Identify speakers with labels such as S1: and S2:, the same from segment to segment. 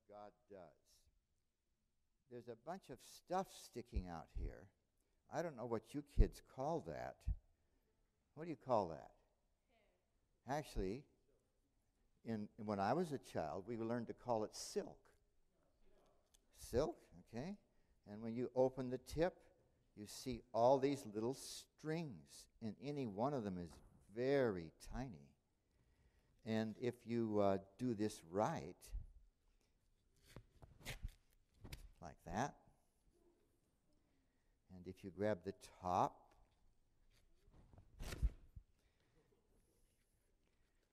S1: God does. There's a bunch of stuff sticking out here. I don't know what you kids call that. What do you call that? Actually, when I was a child, we learned to call it silk. Silk, okay? And when you open the tip, you see all these little strings, and any one of them is very tiny. And if you do this right, like that, and if you grab the top,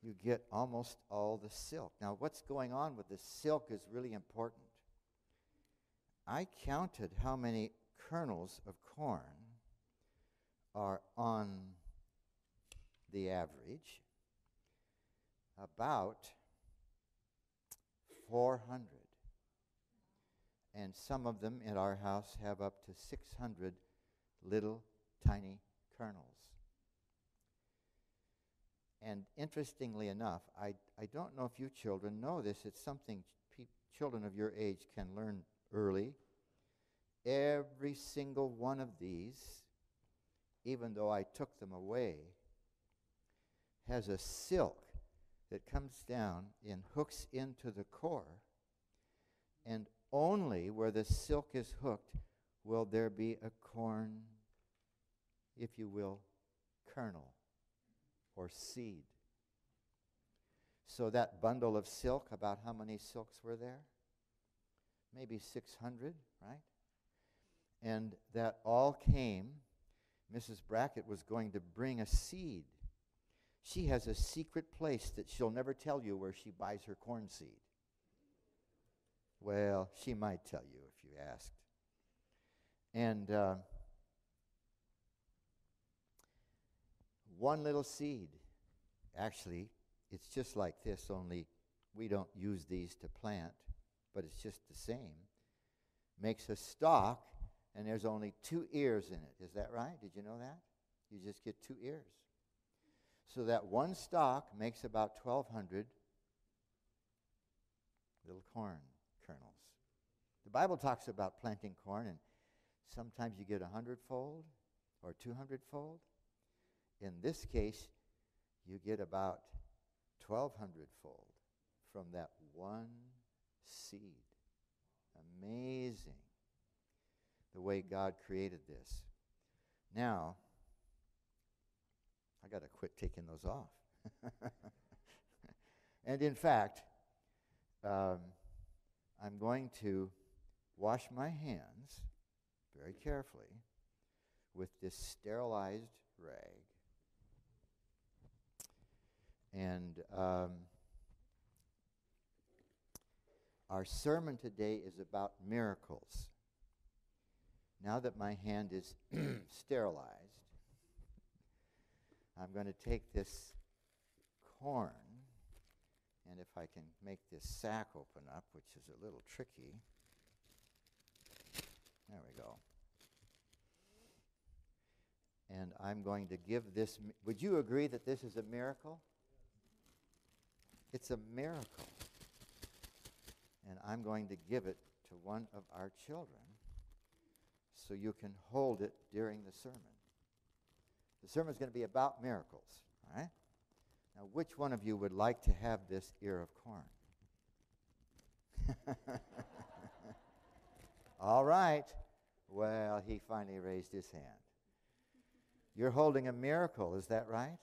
S1: you get almost all the silk. Now, what's going on with the silk is really important. I counted how many kernels of corn are on the average. About 400. And some of them in our house have up to 600 little tiny kernels. And interestingly enough, I don't know if you children know this, it's something children of your age can learn early. Every single one of these, even though I took them away, has a silk that comes down and hooks into the core, and only where the silk is hooked will there be a corn, if you will, kernel or seed. So that bundle of silk, about how many silks were there? Maybe 600, right? And that all came. Mrs. Brackett was going to bring a seed. She has a secret place that she'll never tell you where she buys her corn seed. Well, she might tell you if you asked. And one little seed, actually, it's just like this, only we don't use these to plant, but it's just the same, makes a stalk, and there's only 2 ears in it. Is that right? Did you know that? You just get 2 ears. So that one stalk makes about 1,200 little corn kernels. The Bible talks about planting corn, and sometimes you get 100-fold or 200-fold. In this case, you get about 1,200-fold from that one seed. Amazing the way God created this. Now, I got to quit taking those off. And in fact, I'm going to wash my hands very carefully with this sterilized rag. And our sermon today is about miracles. Now that my hand is sterilized, I'm going to take this corn, and if I can make this sack open up, which is a little tricky. There we go. And I'm going to give this, would you agree that this is a miracle? It's a miracle. And I'm going to give it to one of our children so you can hold it during the sermon. The sermon is going to be about miracles, all right? Now, which one of you would like to have this ear of corn? All right. Well, he finally raised his hand. You're holding a miracle, is that right?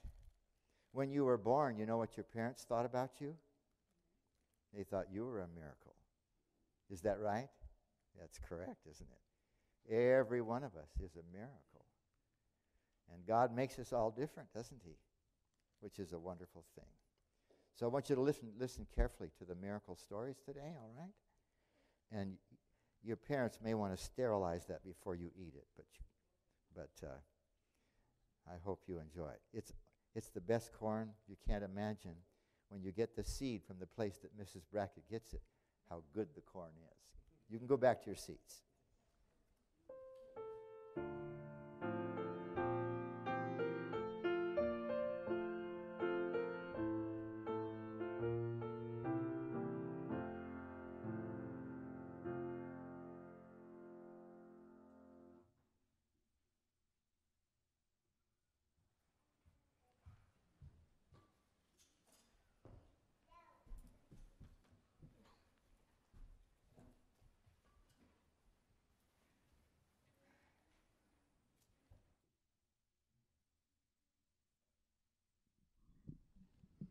S1: When you were born, you know what your parents thought about you? They thought you were a miracle. Is that right? That's correct, isn't it? Every one of us is a miracle. And God makes us all different, doesn't he? Which is a wonderful thing. So I want you to listen carefully to the miracle stories today, all right? And your parents may want to sterilize that before you eat it, but I hope you enjoy it. It's the best corn you can't imagine when you get the seed from the place that Mrs. Brackett gets it, how good the corn is. You can go back to your seats.